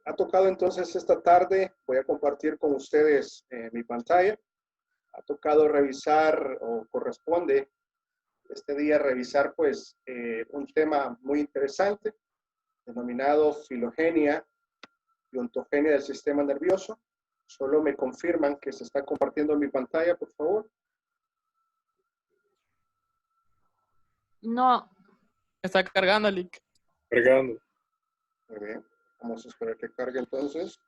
Ha tocado entonces esta tarde, voy a compartir con ustedes mi pantalla. Ha tocado revisar o corresponde este día revisar pues un tema muy interesante denominado filogenia y ontogenia del sistema nervioso. Solo me confirman que se está compartiendo mi pantalla, por favor. No. Está cargando, Lick. Cargando. Muy bien. Vamos a esperar que cargue entonces.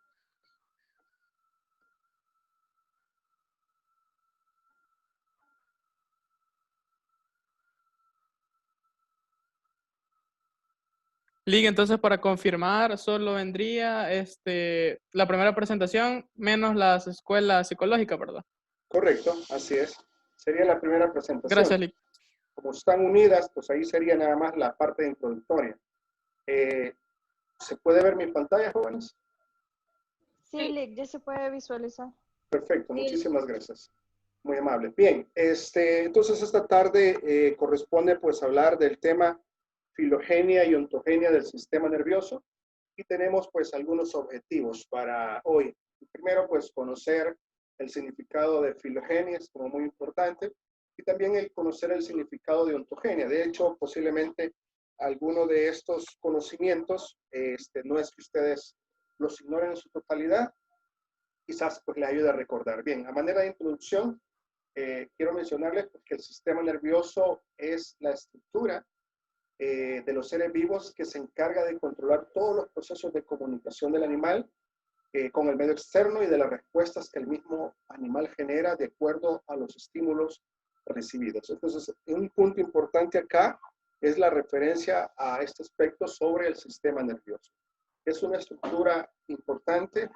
Lick, entonces para confirmar, solo vendría la primera presentación menos las escuelas psicológicas, ¿verdad? Correcto, así es. Sería la primera presentación. Gracias, Lick. Como están unidas, pues ahí sería nada más la parte introductoria. ¿Se puede ver mi pantalla, jóvenes? Sí, Lick, ya se puede visualizar. Perfecto, muchísimas gracias. Muy amable. Bien, entonces esta tarde corresponde pues hablar del tema filogenia y ontogenia del sistema nervioso y tenemos pues algunos objetivos para hoy. Primero pues conocer el significado de filogenia, es como muy importante, y también el conocer el significado de ontogenia. De hecho, posiblemente alguno de estos conocimientos no es que ustedes los ignoren en su totalidad, quizás pues le ayude a recordar. Bien, a manera de introducción, quiero mencionarles que el sistema nervioso es la estructura de los seres vivos que se encarga de controlar todos los procesos de comunicación del animal con el medio externo y de las respuestas que el mismo animal genera de acuerdo a los estímulos recibidos. Entonces, un punto importante acá es la referencia a este aspecto sobre el sistema nervioso. Es una estructura importante,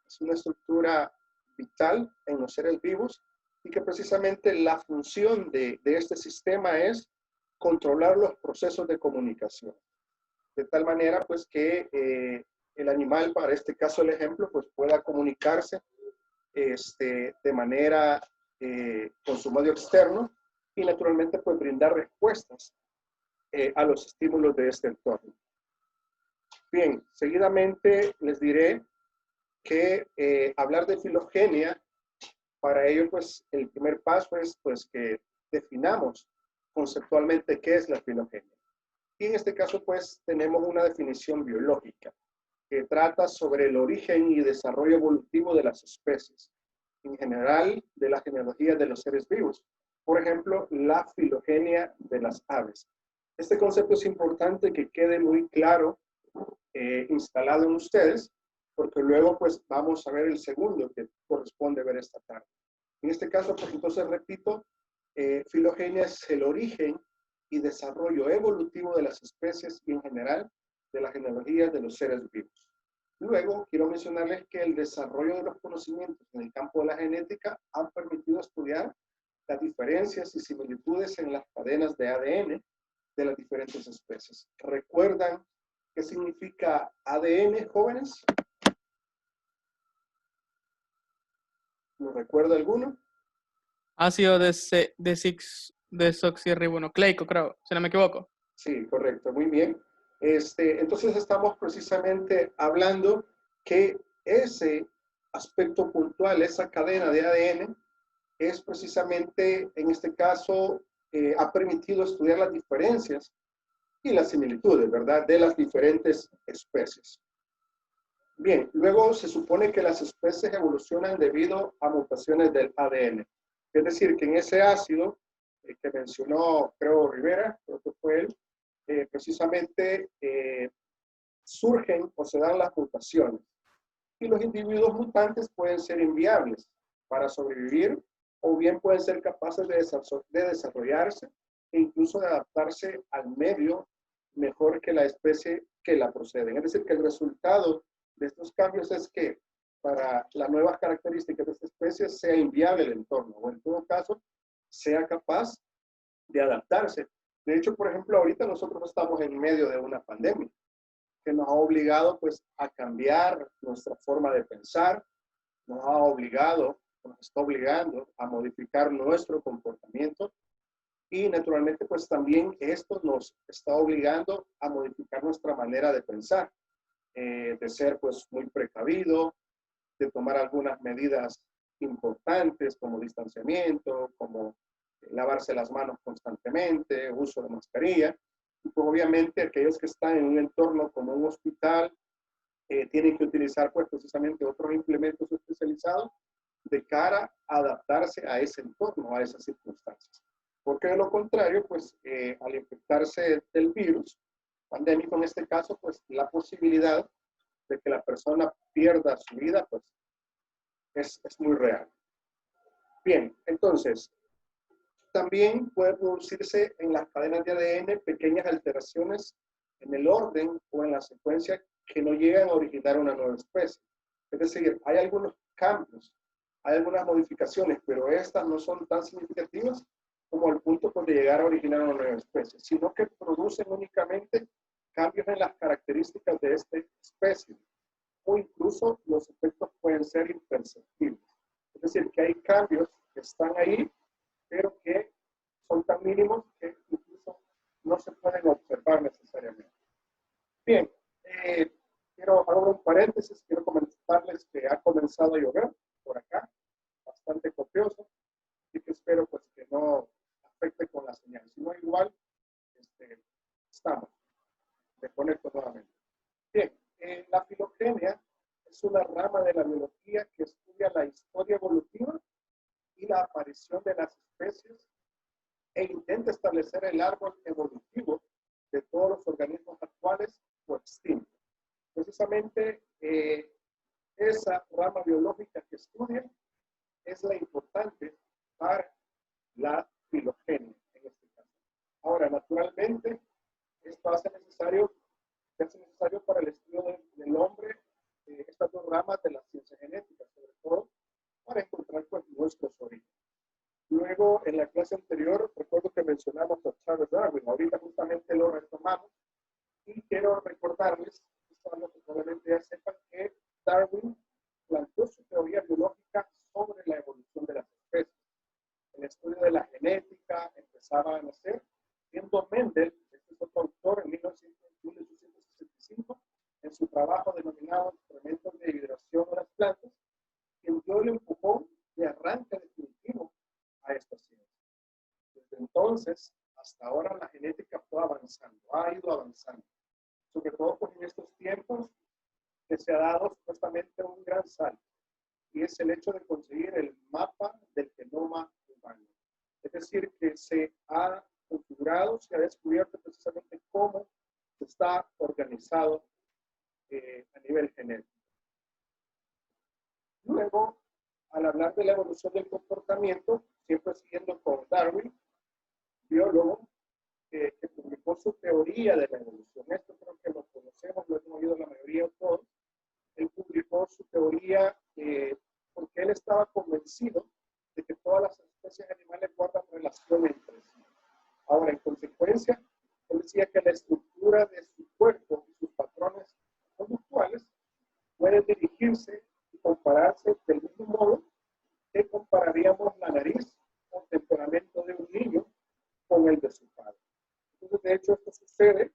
es una estructura vital en los seres vivos y que precisamente la función de este sistema es controlar los procesos de comunicación. De tal manera, pues, que el animal, para este caso el ejemplo, pues pueda comunicarse de manera con su medio externo y naturalmente pues brindar respuestas a los estímulos de este entorno. Bien, seguidamente les diré que hablar de filogenia, para ello pues el primer paso es pues que definamos conceptualmente qué es la filogenia. Y en este caso pues tenemos una definición biológica que trata sobre el origen y desarrollo evolutivo de las especies, en general de la genealogía de los seres vivos. Por ejemplo, la filogenia de las aves. Este concepto es importante que quede muy claro, instalado en ustedes, porque luego pues vamos a ver el segundo que corresponde ver esta tarde. En este caso, pues entonces repito, filogenia es el origen y desarrollo evolutivo de las especies y en general de la genealogía de los seres vivos. Luego, quiero mencionarles que el desarrollo de los conocimientos en el campo de la genética han permitido estudiar las diferencias y similitudes en las cadenas de ADN de las diferentes especies. ¿Recuerdan qué significa ADN, jóvenes? ¿Lo recuerda alguno? Ácido desoxirribonucleico, creo, si no me equivoco. Sí, correcto, muy bien. Entonces estamos precisamente hablando que ese aspecto puntual, esa cadena de ADN, es precisamente, en este caso, ha permitido estudiar las diferencias y las similitudes, ¿verdad?, de las diferentes especies. Bien, luego se supone que las especies evolucionan debido a mutaciones del ADN. Es decir, que en ese ácido que mencionó, creo, Rivera, creo que fue él, precisamente surgen o se dan las mutaciones. Y los individuos mutantes pueden ser inviables para sobrevivir o bien pueden ser capaces de desarrollarse e incluso de adaptarse al medio mejor que la especie que la proceden. Es decir, que el resultado de estos cambios es que para las nuevas características de esta especie sea inviable el entorno o en todo caso sea capaz de adaptarse. De hecho, por ejemplo, ahorita nosotros estamos en medio de una pandemia que nos ha obligado pues a cambiar nuestra forma de pensar, nos ha obligado, nos está obligando a modificar nuestro comportamiento y naturalmente pues también esto nos está obligando a modificar nuestra manera de pensar. de ser pues muy precavido, de tomar algunas medidas importantes como distanciamiento, como lavarse las manos constantemente, uso de mascarilla. Y pues obviamente aquellos que están en un entorno como un hospital tienen que utilizar pues precisamente otros implementos especializados de cara a adaptarse a ese entorno, a esas circunstancias. Porque de lo contrario, pues al infectarse del virus pandémico en este caso, pues la posibilidad de que la persona pierda su vida, pues es muy real. Bien, entonces, también puede producirse en las cadenas de ADN pequeñas alteraciones en el orden o en la secuencia que no llegan a originar una nueva especie. Es decir, hay algunos cambios, hay algunas modificaciones, pero estas no son tan significativas como el punto de llegar a originar una nueva especie, sino que producen únicamente cambios en las características de esta especie, o incluso los efectos pueden ser imperceptibles. Es decir, que hay cambios que están ahí, pero que son tan mínimos que incluso no se pueden observar necesariamente. Bien, quiero hacer un paréntesis, quiero comentarles que ha comenzado a llover por acá, bastante copioso, y que espero pues que no afecte con la señal. Si no, igual estamos. Me conecto nuevamente. Bien, la filogenia es una rama de la biología que estudia la historia evolutiva y la aparición de las especies e intenta establecer el árbol evolutivo de todos los organismos actuales o extintos. Precisamente esa rama biológica que estudia es la importante para la filogenia en este caso. Ahora, naturalmente, esto hace necesario para el estudio del hombre estas dos ramas de la ciencia genética, sobre todo para encontrar pues, nuestros orígenes. Luego, en la clase anterior, recuerdo que mencionamos a Charles Darwin. Ahorita justamente lo retomamos. Y quiero recordarles, esto es lo que probablemente ya sepan, que Darwin planteó su teoría biológica sobre la evolución de las especies. El estudio de la genética empezaba a nacer, siendo Mendel, este es otro autor, en 1865, en su trabajo denominado Experimentos de hibridación de las plantas, quien dio el empujón de arranque definitivo a esta ciencia. Desde entonces hasta ahora la genética fue avanzando, ha ido avanzando, sobre todo pues, en estos tiempos que se ha dado supuestamente un gran salto, y es el hecho de conseguir el mapa del genoma humano. Es decir, que se ha configurado, se ha descubierto precisamente cómo está organizado a nivel genético. Luego, al hablar de la evolución del comportamiento, siempre siguiendo con Darwin, biólogo, que publicó su teoría de la evolución. Esto creo que lo conocemos, lo hemos oído la mayoría de todos. Él publicó su teoría porque él estaba convencido de que todas las especies animales guardan relación entre sí. Ahora, en consecuencia, él decía que la estructura de su cuerpo y sus patrones conductuales pueden dirigirse y compararse del mismo modo que compararíamos la nariz o el temperamento de un niño con el de su padre. Entonces, de hecho, esto sucede.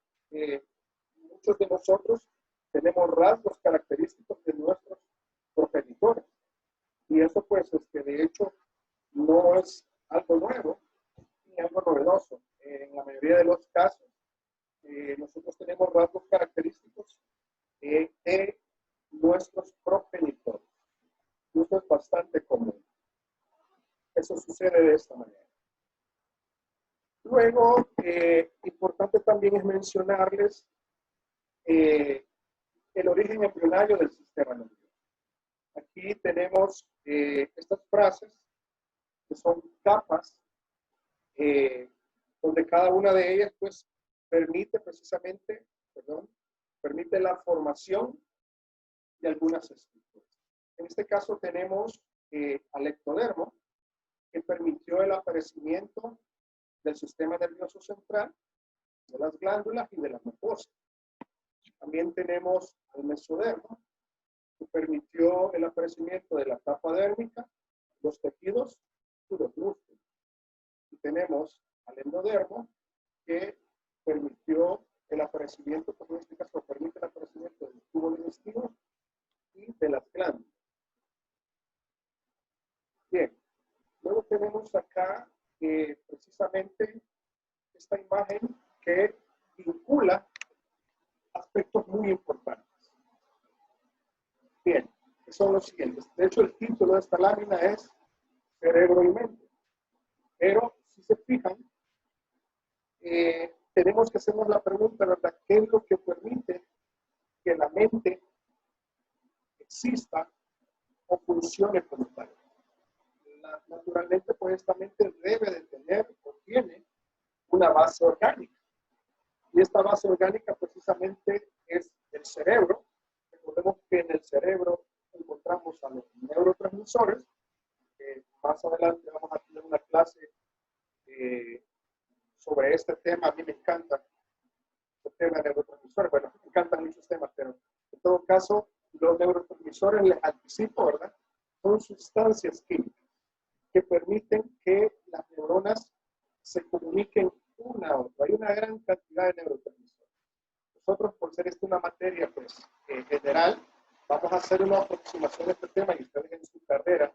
Muchos de nosotros tenemos rasgos característicos de nuestros progenitores. Y eso, pues, de hecho, no es algo nuevo ni algo novedoso. En la mayoría de los casos, nosotros tenemos rasgos característicos de nuestros progenitores. Y eso es bastante común. Eso sucede de esta manera. Luego, importante también es mencionarles el origen embrionario del sistema nervioso. Aquí tenemos estas frases que son capas donde cada una de ellas pues permite precisamente, permite la formación de algunas estructuras. En este caso tenemos al ectodermo, que permitió el aparecimiento del sistema nervioso central, de las glándulas y de la mucosa. También tenemos al mesodermo, que permitió el aparecimiento de la capa dérmica, los tejidos y los músculos. Y tenemos al endodermo, que permitió el aparecimiento, pues en este caso permite el aparecimiento del tubo digestivo y de las glándulas. Bien, luego tenemos acá precisamente esta imagen que vincula aspectos muy importantes. Bien, que son los siguientes. De hecho, el título de esta lámina es Cerebro y Mente. Pero, si se fijan, tenemos que hacernos la pregunta, ¿verdad? ¿Qué es lo que permite que la mente exista o funcione como tal? Naturalmente, pues esta mente debe de tener o tiene una base orgánica. Y esta base orgánica precisamente es el cerebro. Recordemos que en el cerebro encontramos a los neurotransmisores. Más adelante vamos a tener una clase sobre este tema. A mí me encanta el tema de neurotransmisores. Bueno, me encantan muchos temas, pero en todo caso, los neurotransmisores, les anticipo, ¿verdad? Son sustancias químicas que permiten que las neuronas se comuniquen una a otra. Hay una gran cantidad de neurotransmisores. Nosotros, por ser esto una materia pues, general, vamos a hacer una aproximación de este tema y ustedes en su carrera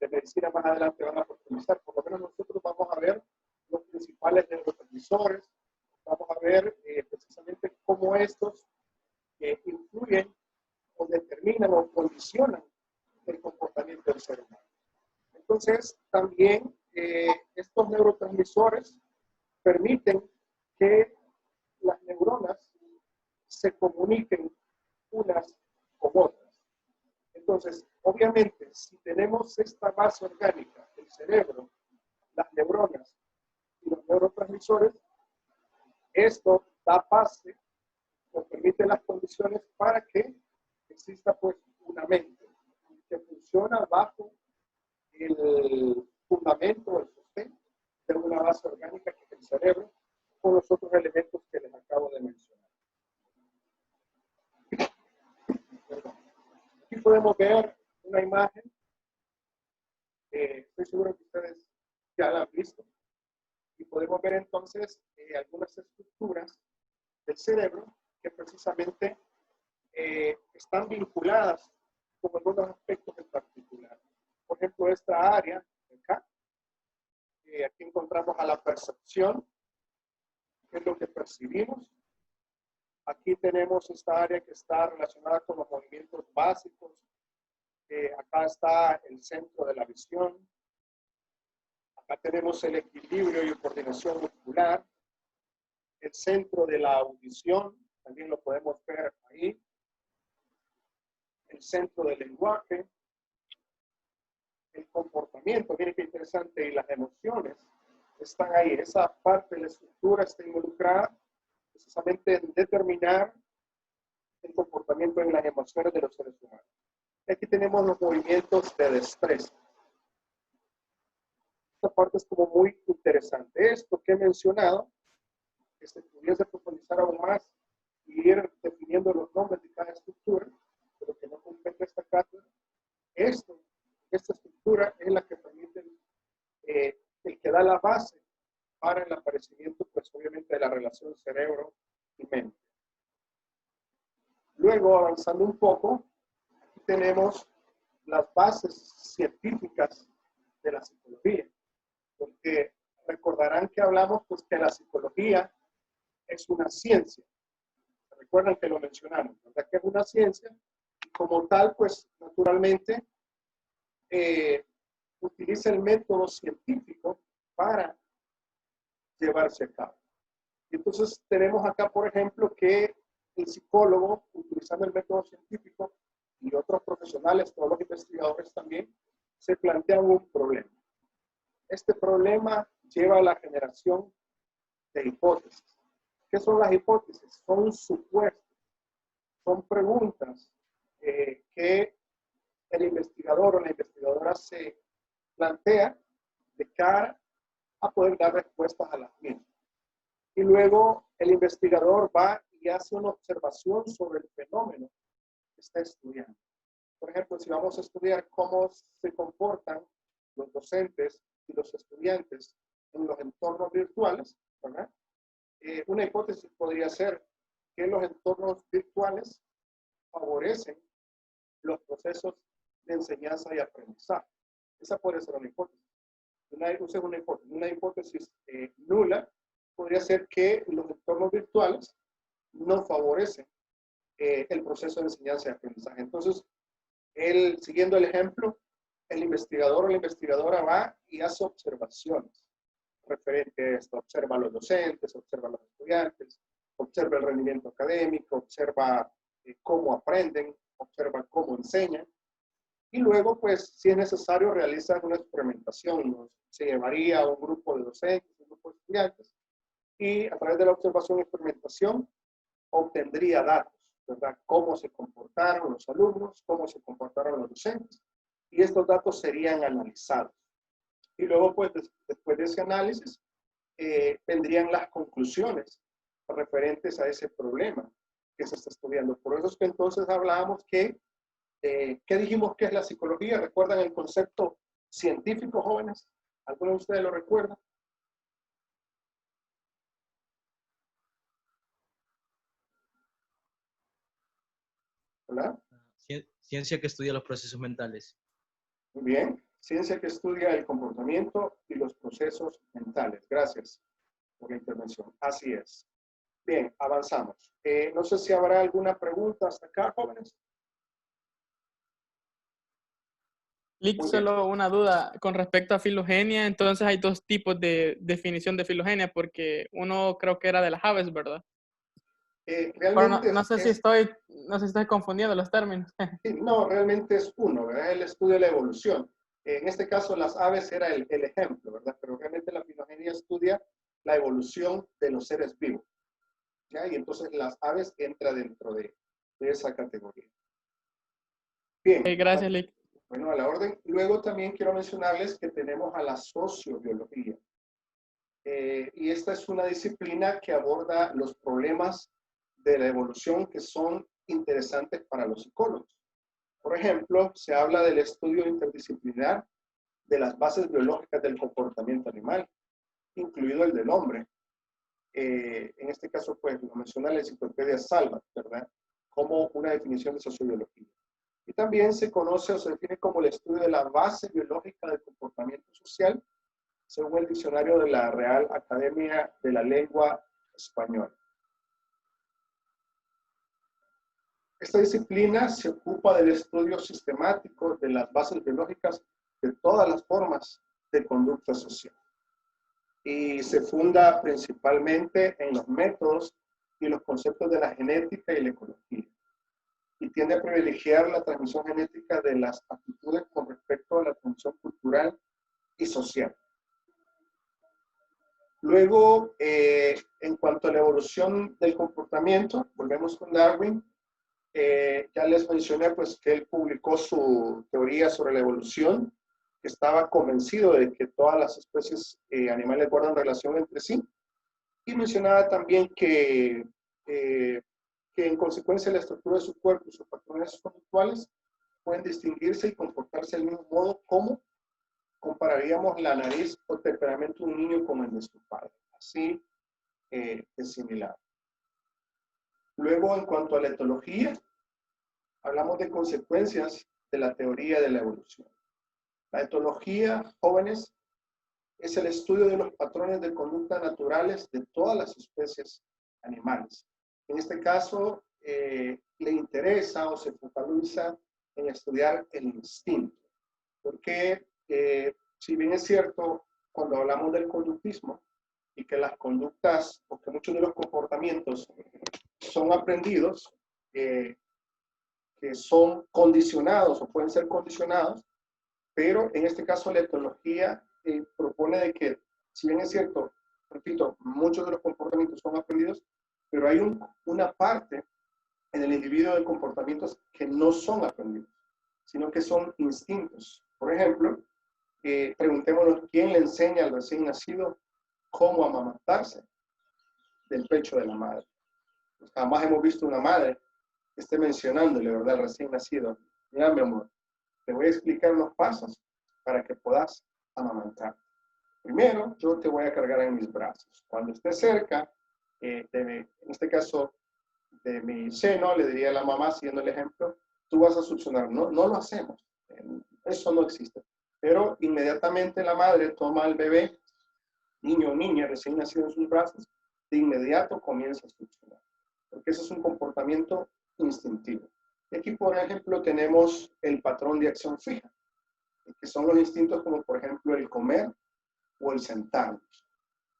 de medicina más adelante van a profundizar. Por lo menos nosotros vamos a ver los principales neurotransmisores, vamos a ver precisamente cómo estos influyen o determinan o condicionan el comportamiento del ser humano. Entonces, también estos neurotransmisores permiten que las neuronas se comuniquen unas con otras. Entonces, obviamente, si tenemos esta base orgánica, el cerebro, las neuronas y los neurotransmisores, esto da base o permite las condiciones para que exista pues una mente que funciona bajo el fundamento, el sostén de una base orgánica que es el cerebro, con los otros elementos que les acabo de mencionar. Aquí podemos ver una imagen, estoy seguro que ustedes ya la han visto, y podemos ver entonces algunas estructuras del cerebro que precisamente están vinculadas con algunos aspectos en particular. Por ejemplo, esta área acá, aquí encontramos a la percepción, que es lo que percibimos. Aquí tenemos esta área que está relacionada con los movimientos básicos. Acá está el centro de la visión. Acá tenemos el equilibrio y coordinación muscular. El centro de la audición, también lo podemos ver ahí. El centro del lenguaje. El comportamiento, miren qué interesante, y las emociones están ahí. Esa parte de la estructura está involucrada precisamente en determinar el comportamiento en las emociones de los seres humanos. Aquí tenemos los movimientos de destreza. Esta parte es como muy interesante. Esto que he mencionado, que se pudiese profundizar aún más y ir definiendo los nombres de cada estructura, pero que no compete esta cátedra. Esta estructura es la que permite el que da la base para el aparecimiento, pues obviamente, de la relación cerebro y mente. Luego, avanzando un poco, aquí tenemos las bases científicas de la psicología, porque recordarán que hablamos pues que la psicología es una ciencia. Recuerdan que lo mencionamos, ¿verdad? Que es una ciencia y como tal, pues naturalmente utiliza el método científico para llevarse a cabo. Y entonces tenemos acá, por ejemplo, que el psicólogo, utilizando el método científico, y otros profesionales, todos los investigadores también, se plantean un problema. Este problema lleva a la generación de hipótesis. ¿Qué son las hipótesis? Son supuestos, son preguntas que el investigador o la investigadora se plantea de cara a poder dar respuestas a las mismas. Y luego el investigador va y hace una observación sobre el fenómeno que está estudiando. Por ejemplo, si vamos a estudiar cómo se comportan los docentes y los estudiantes en los entornos virtuales, ¿verdad? Una hipótesis podría ser que los entornos virtuales favorecen los procesos de enseñanza y aprendizaje. Esa puede ser una hipótesis. Una hipótesis nula podría ser que los entornos virtuales no favorecen el proceso de enseñanza y aprendizaje. Entonces, siguiendo el ejemplo, el investigador o la investigadora va y hace observaciones referente a esto. Observa a los docentes, observa a los estudiantes, observa el rendimiento académico, observa cómo aprenden, observa cómo enseñan. Y luego, pues, si es necesario, realiza una experimentación, ¿no? Se llevaría a un grupo de docentes, un grupo de estudiantes, y a través de la observación y experimentación obtendría datos, ¿verdad? Cómo se comportaron los alumnos, cómo se comportaron los docentes, y estos datos serían analizados. Y luego, pues, después de ese análisis, vendrían las conclusiones referentes a ese problema que se está estudiando. Por eso es que entonces hablábamos que, ¿qué dijimos que es la psicología? ¿Recuerdan el concepto científico, jóvenes? ¿Alguno de ustedes lo recuerda? ¿Verdad? Ciencia que estudia los procesos mentales. Muy bien. Ciencia que estudia el comportamiento y los procesos mentales. Gracias por la intervención. Así es. Bien, avanzamos. No sé si habrá alguna pregunta hasta acá, jóvenes. Lick, solo una duda con respecto a filogenia. Entonces hay dos tipos de definición de filogenia, porque uno creo que era de las aves, ¿verdad? Realmente no sé si estoy confundiendo los términos. No, realmente es uno, ¿verdad? El estudio de la evolución. En este caso, las aves era el ejemplo, ¿verdad? Pero realmente la filogenia estudia la evolución de los seres vivos, ¿ya? Y entonces las aves entra dentro de esa categoría. Bien. Gracias, Lick. Bueno, a la orden. Luego también quiero mencionarles que tenemos a la sociobiología. Y esta es una disciplina que aborda los problemas de la evolución que son interesantes para los psicólogos. Por ejemplo, se habla del estudio interdisciplinar de las bases biológicas del comportamiento animal, incluido el del hombre. En este caso, pues, lo menciona la enciclopedia Salvat, ¿verdad? Como una definición de sociobiología. Y también se conoce o se define como el estudio de la base biológica del comportamiento social, según el diccionario de la Real Academia de la Lengua Española. Esta disciplina se ocupa del estudio sistemático de las bases biológicas de todas las formas de conducta social. Y se funda principalmente en los métodos y los conceptos de la genética y la ecología. Y tiende a privilegiar la transmisión genética de las actitudes con respecto a la transmisión cultural y social. Luego, en cuanto a la evolución del comportamiento, volvemos con Darwin. Ya les mencioné pues que él publicó su teoría sobre la evolución, que estaba convencido de que todas las especies animales guardan relación entre sí, y mencionaba también que en consecuencia de la estructura de su cuerpo y sus patrones conductuales pueden distinguirse y comportarse del mismo modo como compararíamos la nariz o temperamento de un niño con el de su padre. Así es similar. Luego, en cuanto a la etología, hablamos de consecuencias de la teoría de la evolución. La etología, jóvenes, es el estudio de los patrones de conducta naturales de todas las especies animales. En este caso, le interesa o se focaliza en estudiar el instinto. Porque, si bien es cierto, cuando hablamos del conductismo y que las conductas, o que muchos de los comportamientos son aprendidos, que son condicionados o pueden ser condicionados, pero en este caso la etología propone de que, si bien es cierto, repito, muchos de los comportamientos son aprendidos, pero hay una parte en el individuo de comportamientos que no son aprendidos, sino que son instintos. Por ejemplo, preguntémonos quién le enseña al recién nacido cómo amamantarse del pecho de la madre. Pues jamás hemos visto una madre que esté mencionándole, ¿verdad?, al recién nacido: mira, mi amor, te voy a explicar los pasos para que puedas amamantar. Primero, yo te voy a cargar en mis brazos. Cuando estés cerca, en este caso, de mi seno, le diría a la mamá, siguiendo el ejemplo, tú vas a succionar. No, no lo hacemos. Eso no existe. Pero inmediatamente la madre toma al bebé, niño o niña recién nacido en sus brazos, de inmediato comienza a succionar. Porque ese es un comportamiento instintivo. Y aquí, por ejemplo, tenemos el patrón de acción fija, que son los instintos como, por ejemplo, el comer o el sentarnos.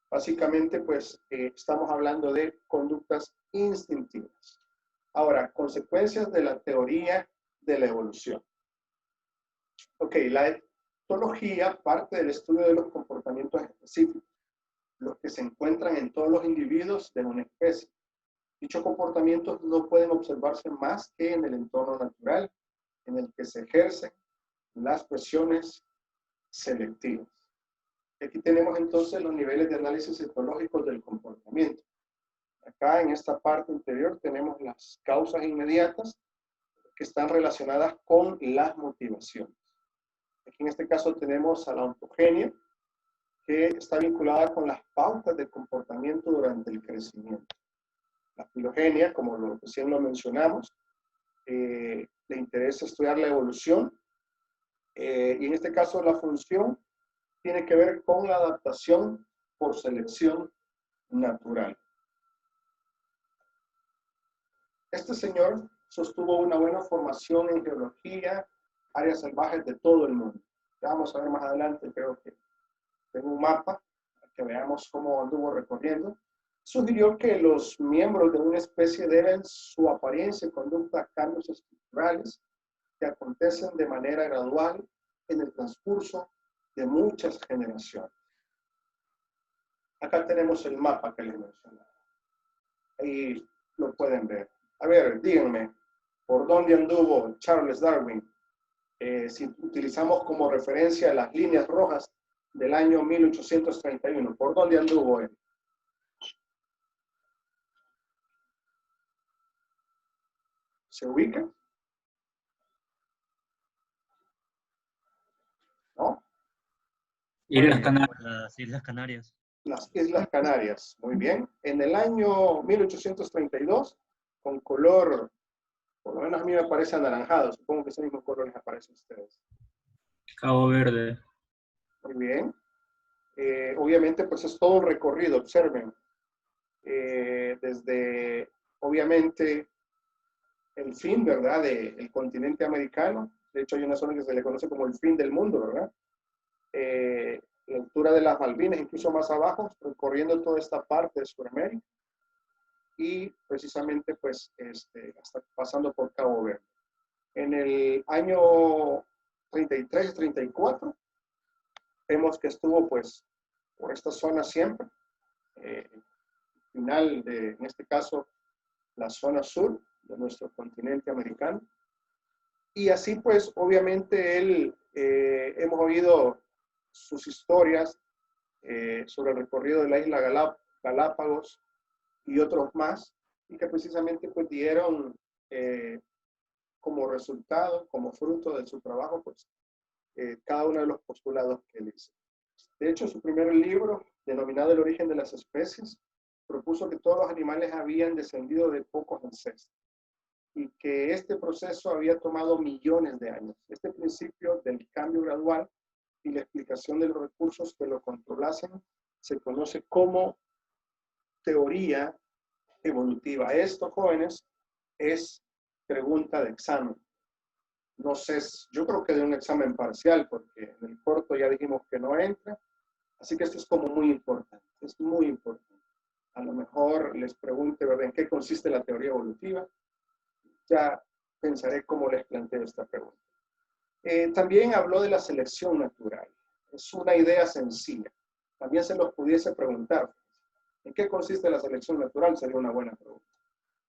Básicamente, pues, estamos hablando de conductas instintivas. Ahora, consecuencias de la teoría de la evolución. Ok, la etología parte del estudio de los comportamientos específicos, los que se encuentran en todos los individuos de una especie. Dichos comportamientos no pueden observarse más que en el entorno natural, en el que se ejercen las presiones selectivas. Aquí tenemos entonces los niveles de análisis etológicos del comportamiento. Acá en esta parte inferior tenemos las causas inmediatas que están relacionadas con las motivaciones. Aquí en este caso tenemos a la ontogenia, que está vinculada con las pautas de comportamiento durante el crecimiento. La filogenia, como recién lo mencionamos, le interesa estudiar la evolución, y en este caso la función tiene que ver con la adaptación por selección natural. Este señor sostuvo una buena formación en geología, áreas salvajes de todo el mundo. Ya vamos a ver más adelante, creo que tengo un mapa, para que veamos cómo anduvo recorriendo. Sugirió que los miembros de una especie deben su apariencia y conducta a cambios estructurales que acontecen de manera gradual en el transcurso de muchas generaciones. Acá tenemos el mapa que les mencionaba. Ahí lo pueden ver. A ver, díganme, ¿por dónde anduvo Charles Darwin? Si utilizamos como referencia las líneas rojas del año 1831, ¿por dónde anduvo él? ¿Se ubica? ¿No? Islas Canarias. Las Islas Canarias. Las Islas Canarias, muy bien. En el año 1832, con color, por lo menos a mí me parece anaranjado, supongo que ese mismo color les aparece a ustedes. Cabo Verde. Muy bien. Obviamente, pues es todo un recorrido, observen. Desde, obviamente, el fin, ¿verdad?, del continente americano. De hecho, hay una zona que se le conoce como el fin del mundo, ¿verdad? La altura de las Malvinas, incluso más abajo, recorriendo toda esta parte de Sudamérica. Y precisamente, pues, hasta pasando por Cabo Verde. En el año 33 34, vemos que estuvo, pues, por esta zona siempre. Final de, en este caso, la zona sur de nuestro continente americano. Y así, pues, obviamente, hemos oído sus historias sobre el recorrido de la isla Galápagos y otros más, y que precisamente, pues, dieron como resultado, como fruto de su trabajo, pues, cada uno de los postulados que él hizo. De hecho, su primer libro, denominado El origen de las especies, propuso que todos los animales habían descendido de pocos ancestros y que este proceso había tomado millones de años. Este principio del cambio gradual y la explicación de los recursos que lo controlasen se conoce como teoría evolutiva. Esto, jóvenes, es pregunta de examen. No sé, yo creo que de un examen parcial, porque en el corto ya dijimos que no entra. Así que esto es como muy importante, es muy importante. A lo mejor les pregunte, ¿verdad?, en qué consiste la teoría evolutiva. Ya pensaré cómo les planteo esta pregunta. También habló de la selección natural. Es una idea sencilla. También se los pudiese preguntar, ¿en qué consiste la selección natural? Sería una buena pregunta.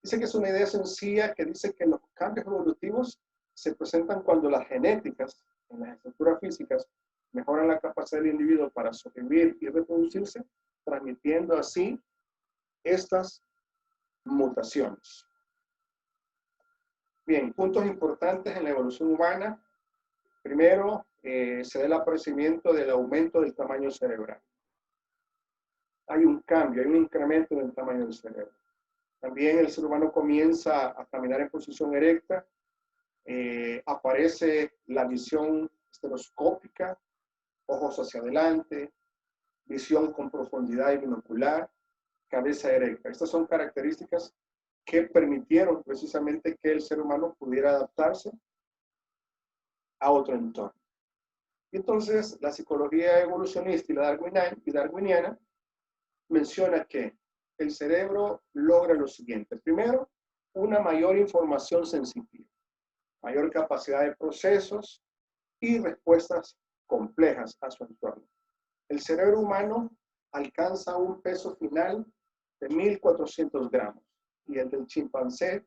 Dice que es una idea sencilla que dice que los cambios evolutivos se presentan cuando las genéticas en las estructuras físicas mejoran la capacidad del individuo para sobrevivir y reproducirse, transmitiendo así estas mutaciones. Bien, puntos importantes en la evolución humana. Primero, se da el aparecimiento del aumento del tamaño cerebral. Hay un cambio, hay un incremento en el tamaño del cerebro. También el ser humano comienza a caminar en posición erecta. Aparece la visión estereoscópica, ojos hacia adelante, visión con profundidad y binocular, cabeza erecta. Estas son características que permitieron precisamente que el ser humano pudiera adaptarse a otro entorno. Y entonces, la psicología evolucionista y la darwiniana menciona que el cerebro logra lo siguiente. Primero, una mayor información sensitiva, mayor capacidad de procesos y respuestas complejas a su entorno. El cerebro humano alcanza un peso final de 1.400 gramos y el del chimpancé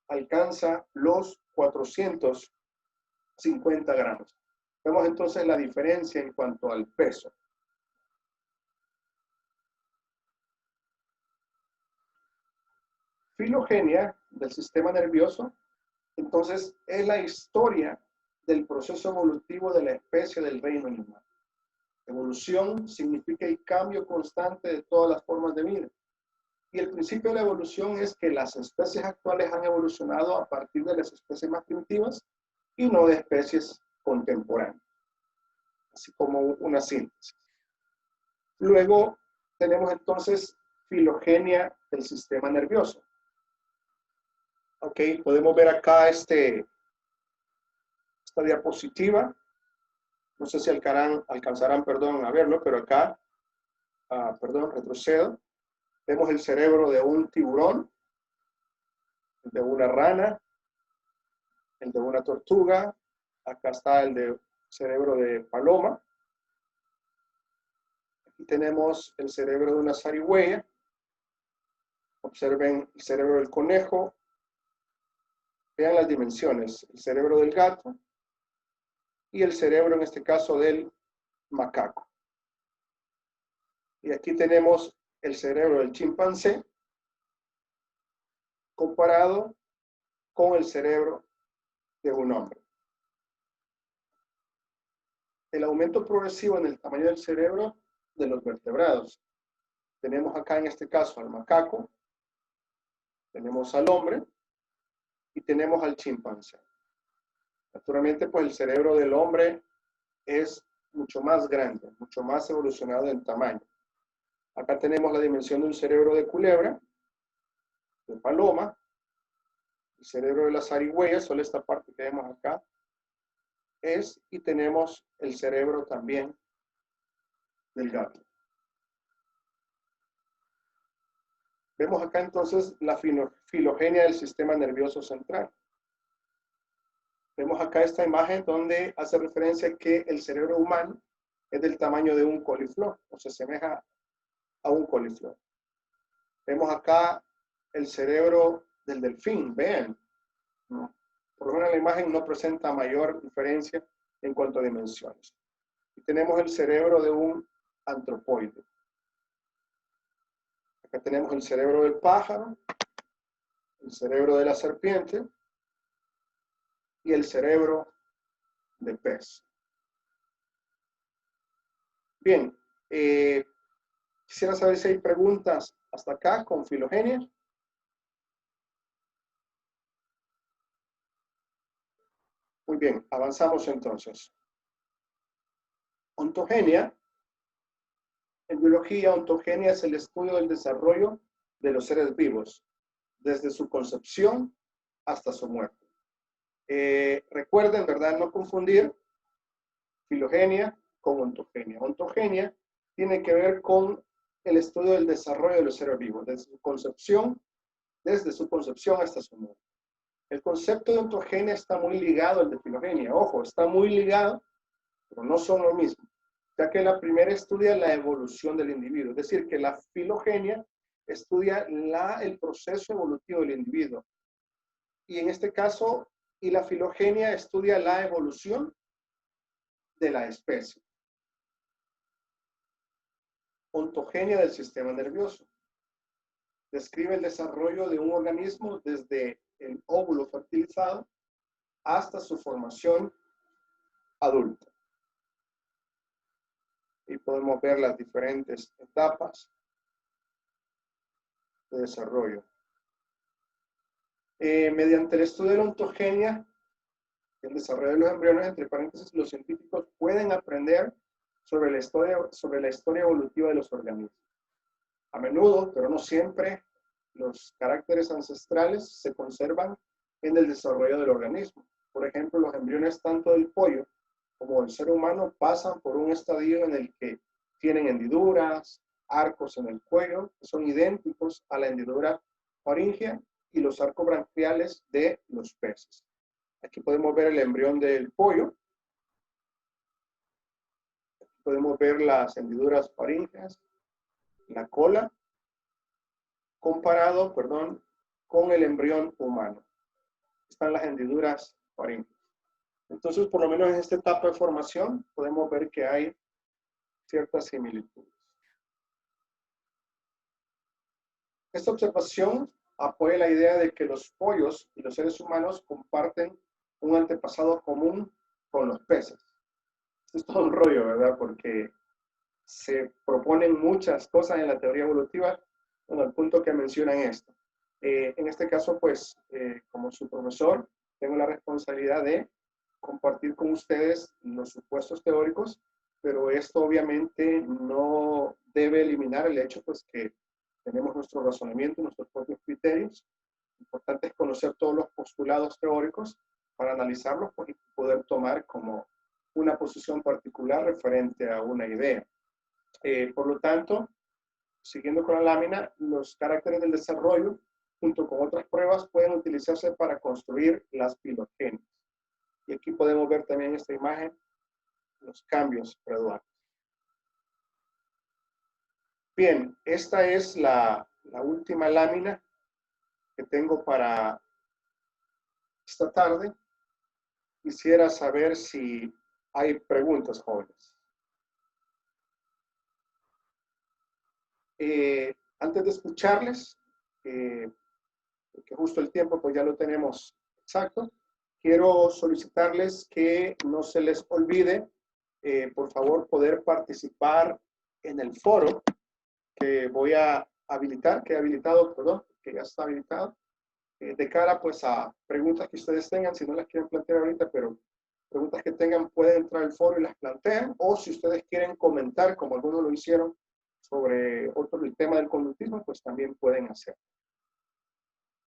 alcanza los 450 gramos. Vemos entonces la diferencia en cuanto al peso. Filogenia del sistema nervioso, entonces, es la historia del proceso evolutivo de la especie del reino animal. Evolución significa el cambio constante de todas las formas de vida. Y el principio de la evolución es que las especies actuales han evolucionado a partir de las especies más primitivas y no de especies contemporáneas, así como una síntesis. Luego tenemos entonces filogenia del sistema nervioso. Ok, podemos ver acá esta diapositiva. No sé si alcanzarán a verlo, pero acá, retrocedo. Vemos el cerebro de un tiburón, el de una rana, el de una tortuga. Acá está el cerebro de paloma. Aquí tenemos el cerebro de una zarigüeya. Observen el cerebro del conejo. Vean las dimensiones. El cerebro del gato y el cerebro, en este caso, del macaco. Y aquí tenemos el cerebro del chimpancé comparado con el cerebro de un hombre. El aumento progresivo en el tamaño del cerebro de los vertebrados. Tenemos acá en este caso al macaco, tenemos al hombre y tenemos al chimpancé. Naturalmente, pues el cerebro del hombre es mucho más grande, mucho más evolucionado en tamaño. Acá tenemos la dimensión de un cerebro de culebra, de paloma, el cerebro de la zarigüeya, solo esta parte que vemos acá, y tenemos el cerebro también del gato. Vemos acá entonces la filogenia del sistema nervioso central. Vemos acá esta imagen donde hace referencia a que el cerebro humano es del tamaño de un coliflor, o se asemeja a un coliflor. Vemos acá el cerebro del delfín, vean, ¿no? Por lo menos la imagen no presenta mayor diferencia en cuanto a dimensiones. Y tenemos el cerebro de un antropoide. Acá tenemos el cerebro del pájaro, el cerebro de la serpiente y el cerebro de pez. Bien, quisiera saber si hay preguntas hasta acá con filogenia. Muy bien, avanzamos entonces. Ontogenia. En biología, ontogenia es el estudio del desarrollo de los seres vivos, desde su concepción hasta su muerte. Recuerden, ¿verdad? No confundir filogenia con ontogenia. Ontogenia tiene que ver con el estudio del desarrollo de los seres vivos, desde su concepción hasta su muerte. El concepto de ontogenia está muy ligado al de filogenia. Ojo, está muy ligado, pero no son lo mismo, ya que la primera estudia la evolución del individuo, es decir, que la filogenia estudia el proceso evolutivo del individuo. Y en este caso, la filogenia estudia la evolución de la especie. Ontogenia del sistema nervioso. Describe el desarrollo de un organismo desde el óvulo fertilizado hasta su formación adulta. Y podemos ver las diferentes etapas de desarrollo. Mediante el estudio de la ontogenia, el desarrollo de los embriones, entre paréntesis, los científicos pueden aprender sobre la historia evolutiva de los organismos. A menudo, pero no siempre, los caracteres ancestrales se conservan en el desarrollo del organismo. Por ejemplo, los embriones tanto del pollo como del ser humano pasan por un estadio en el que tienen hendiduras, arcos en el cuello, que son idénticos a la hendidura faríngea y los arcos branquiales de los peces. Aquí podemos ver el embrión del pollo. Aquí podemos ver las hendiduras faríngeas, la cola, comparado, con el embrión humano. Están las hendiduras faríngeas. Entonces, por lo menos en esta etapa de formación, podemos ver que hay ciertas similitudes. Esta observación apoya la idea de que los pollos y los seres humanos comparten un antepasado común con los peces. Esto es todo un rollo, ¿verdad? Porque se proponen muchas cosas en la teoría evolutiva, al punto que mencionan esto. En este caso, pues, como su profesor, tengo la responsabilidad de compartir con ustedes los supuestos teóricos, pero esto obviamente no debe eliminar el hecho, pues, que tenemos nuestro razonamiento, nuestros propios criterios. Lo importante es conocer todos los postulados teóricos para analizarlos, pues, y poder tomar como una posición particular referente a una idea. Por lo tanto, siguiendo con la lámina, los caracteres del desarrollo, junto con otras pruebas, pueden utilizarse para construir las filogenias. Y aquí podemos ver también en esta imagen los cambios graduales. Bien, esta es la última lámina que tengo para esta tarde. Quisiera saber si hay preguntas, jóvenes. Antes de escucharles, porque justo el tiempo pues ya lo tenemos exacto, quiero solicitarles que no se les olvide, por favor, poder participar en el foro que voy a habilitar, que he habilitado, perdón, que ya está habilitado, de cara pues a preguntas que ustedes tengan, si no las quieren plantear ahorita, pero preguntas que tengan, pueden entrar al foro y las plantean, o si ustedes quieren comentar, como algunos lo hicieron, sobre el tema del conductismo, pues también pueden hacer.